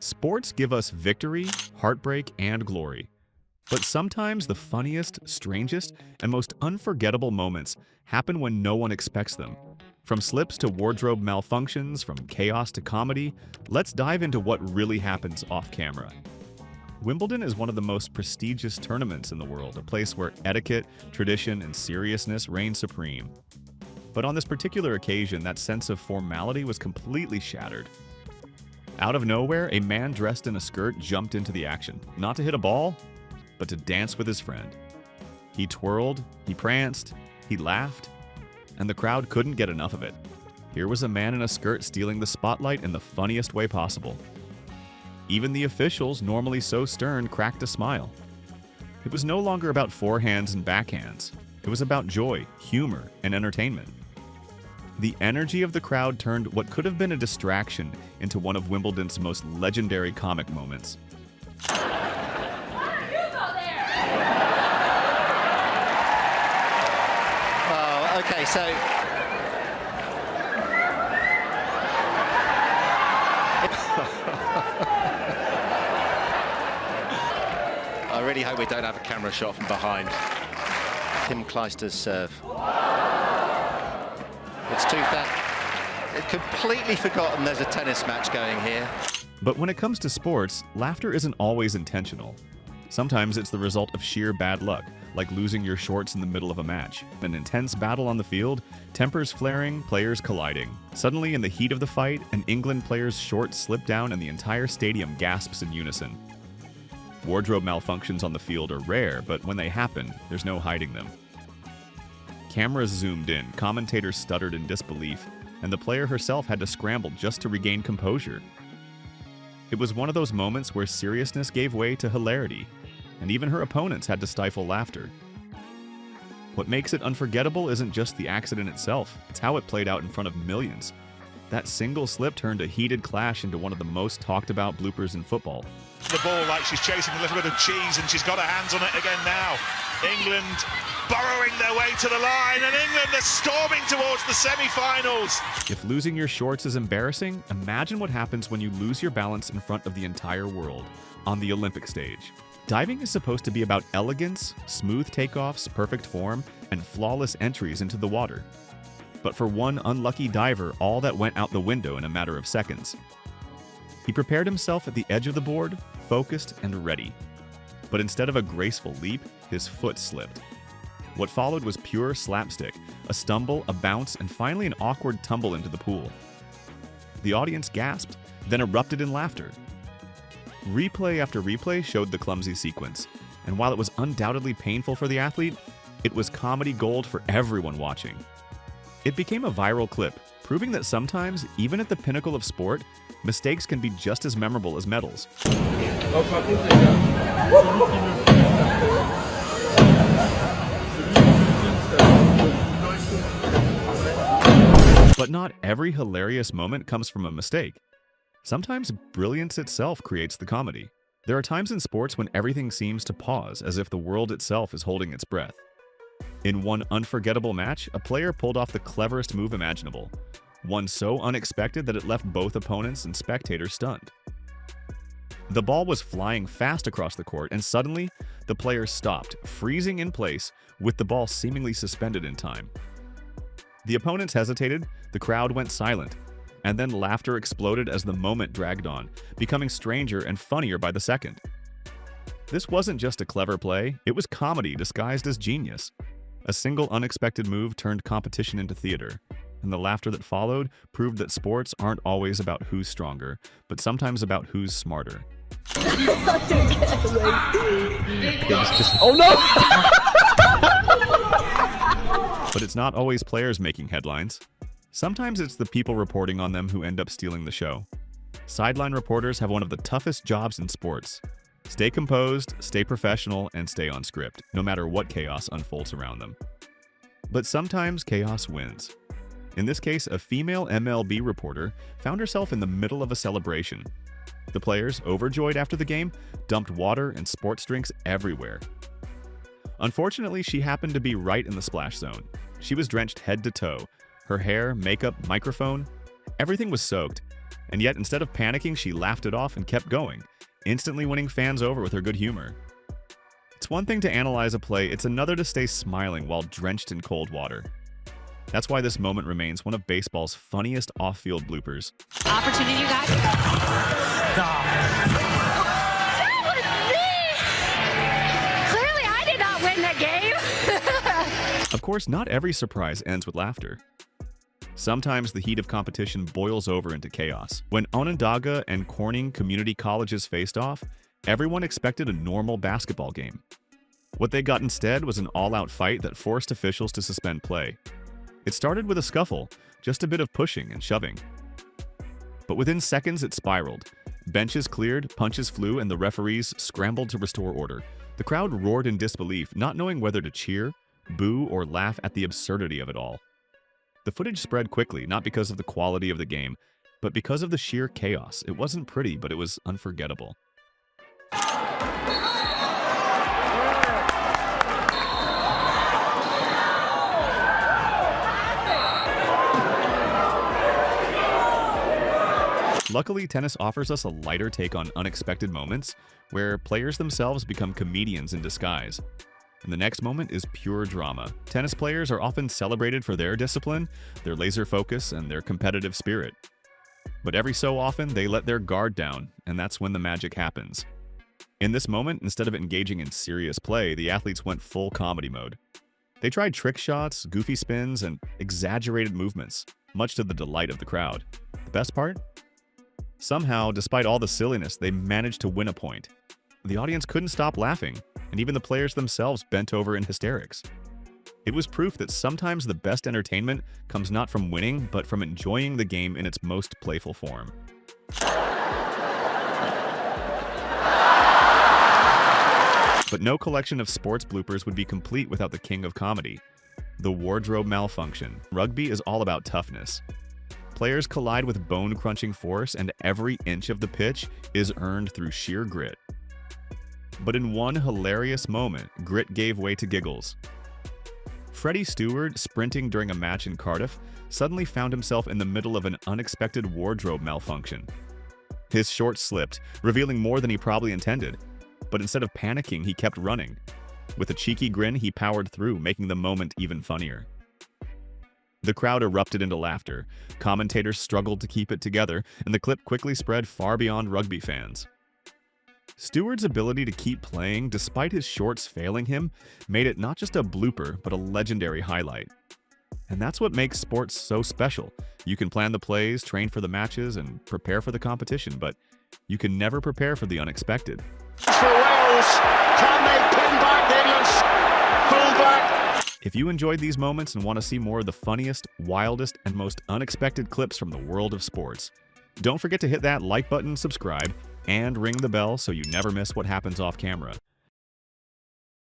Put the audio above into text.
Sports give us victory, heartbreak, and glory. But sometimes the funniest, strangest, and most unforgettable moments happen when no one expects them. From slips to wardrobe malfunctions, from chaos to comedy, let's dive into what really happens off camera. Wimbledon is one of the most prestigious tournaments in the world, a place where etiquette, tradition, and seriousness reign supreme. But on this particular occasion, that sense of formality was completely shattered. Out of nowhere, a man dressed in a skirt jumped into the action, not to hit a ball, but to dance with his friend. He twirled, he pranced, he laughed, and the crowd couldn't get enough of it. Here was a man in a skirt stealing the spotlight in the funniest way possible. Even the officials, normally so stern, cracked a smile. It was no longer about forehands and backhands. It was about joy, humor, and entertainment. The energy of the crowd turned what could have been a distraction into one of Wimbledon's most legendary comic moments. Oh, okay, so I really hope we don't have a camera shot from behind. Tim Kleister's serve. It's 2000. It's completely forgotten there's a tennis match going here. But when it comes to sports, laughter isn't always intentional. Sometimes it's the result of sheer bad luck, like losing your shorts in the middle of a match. An intense battle on the field, tempers flaring, players colliding. Suddenly, in the heat of the fight, an England player's shorts slip down and the entire stadium gasps in unison. Wardrobe malfunctions on the field are rare, but when they happen, there's no hiding them. Cameras zoomed in, commentators stuttered in disbelief, and the player herself had to scramble just to regain composure. It was one of those moments where seriousness gave way to hilarity, and even her opponents had to stifle laughter. What makes it unforgettable isn't just the accident itself, it's how it played out in front of millions. That single slip turned a heated clash into one of the most talked about bloopers in football. The ball like she's chasing a little bit of cheese, and she's got her hands on it again now. England burrowing their way to the line, and England are storming towards the semi-finals. If losing your shorts is embarrassing, imagine what happens when you lose your balance in front of the entire world, on the Olympic stage. Diving is supposed to be about elegance, smooth takeoffs, perfect form, and flawless entries into the water. But for one unlucky diver, all that went out the window in a matter of seconds. He prepared himself at the edge of the board, focused and ready. But instead of a graceful leap, his foot slipped. What followed was pure slapstick, a stumble, a bounce, and finally an awkward tumble into the pool. The audience gasped, then erupted in laughter. Replay after replay showed the clumsy sequence, and while it was undoubtedly painful for the athlete, it was comedy gold for everyone watching. It became a viral clip, proving that sometimes, even at the pinnacle of sport, mistakes can be just as memorable as medals. But not every hilarious moment comes from a mistake. Sometimes brilliance itself creates the comedy. There are times in sports when everything seems to pause, as if the world itself is holding its breath. In one unforgettable match, a player pulled off the cleverest move imaginable, one so unexpected that it left both opponents and spectators stunned. The ball was flying fast across the court, and suddenly, the player stopped, freezing in place, with the ball seemingly suspended in time. The opponents hesitated, the crowd went silent, and then laughter exploded as the moment dragged on, becoming stranger and funnier by the second. This wasn't just a clever play, it was comedy disguised as genius. A single unexpected move turned competition into theater, and the laughter that followed proved that sports aren't always about who's stronger, but sometimes about who's smarter. Oh no! But it's not always players making headlines. Sometimes it's the people reporting on them who end up stealing the show. Sideline reporters have one of the toughest jobs in sports. Stay composed, stay professional, and stay on script, no matter what chaos unfolds around them. But sometimes chaos wins. In this case, a female MLB reporter found herself in the middle of a celebration. The players, overjoyed after the game, dumped water and sports drinks everywhere. Unfortunately, she happened to be right in the splash zone. She was drenched head to toe. Her hair, makeup, microphone, everything was soaked, And yet, instead of panicking, she laughed it off and kept going, instantly winning fans over with her good humor. It's one thing to analyze a play, it's another to stay smiling while drenched in cold water. That's why this moment remains one of baseball's funniest off-field bloopers. Opportunity, you guys. That was me! Clearly, I did not win the game. Of course, not every surprise ends with laughter. Sometimes the heat of competition boils over into chaos. When Onondaga and Corning community colleges faced off, everyone expected a normal basketball game. What they got instead was an all-out fight that forced officials to suspend play. It started with a scuffle, just a bit of pushing and shoving. But within seconds, it spiraled. Benches cleared, punches flew, and the referees scrambled to restore order. The crowd roared in disbelief, not knowing whether to cheer, boo, or laugh at the absurdity of it all. The footage spread quickly, not because of the quality of the game, but because of the sheer chaos. It wasn't pretty, but it was unforgettable. Luckily, tennis offers us a lighter take on unexpected moments, where players themselves become comedians in disguise. And the next moment is pure drama. Tennis players are often celebrated for their discipline, their laser focus, and their competitive spirit. But every so often, they let their guard down, and that's when the magic happens. In this moment, instead of engaging in serious play, the athletes went full comedy mode. They tried trick shots, goofy spins, and exaggerated movements, much to the delight of the crowd. The best part? Somehow, despite all the silliness, they managed to win a point. The audience couldn't stop laughing, and even the players themselves bent over in hysterics. It was proof that sometimes the best entertainment comes not from winning, but from enjoying the game in its most playful form. But no collection of sports bloopers would be complete without the king of comedy, the wardrobe malfunction. Rugby is all about toughness. Players collide with bone-crunching force, and every inch of the pitch is earned through sheer grit. But in one hilarious moment, grit gave way to giggles. Freddie Steward, sprinting during a match in Cardiff, suddenly found himself in the middle of an unexpected wardrobe malfunction. His shorts slipped, revealing more than he probably intended. But instead of panicking, he kept running. With a cheeky grin, he powered through, making the moment even funnier. The crowd erupted into laughter. Commentators struggled to keep it together, and the clip quickly spread far beyond rugby fans. Steward's ability to keep playing, despite his shorts failing him, made it not just a blooper, but a legendary highlight. And that's what makes sports so special. You can plan the plays, train for the matches, and prepare for the competition, but you can never prepare for the unexpected. For Wales, can they pin back the England's fullback? If you enjoyed these moments and want to see more of the funniest, wildest, and most unexpected clips from the world of sports, don't forget to hit that like button, subscribe, and ring the bell so you never miss what happens off camera.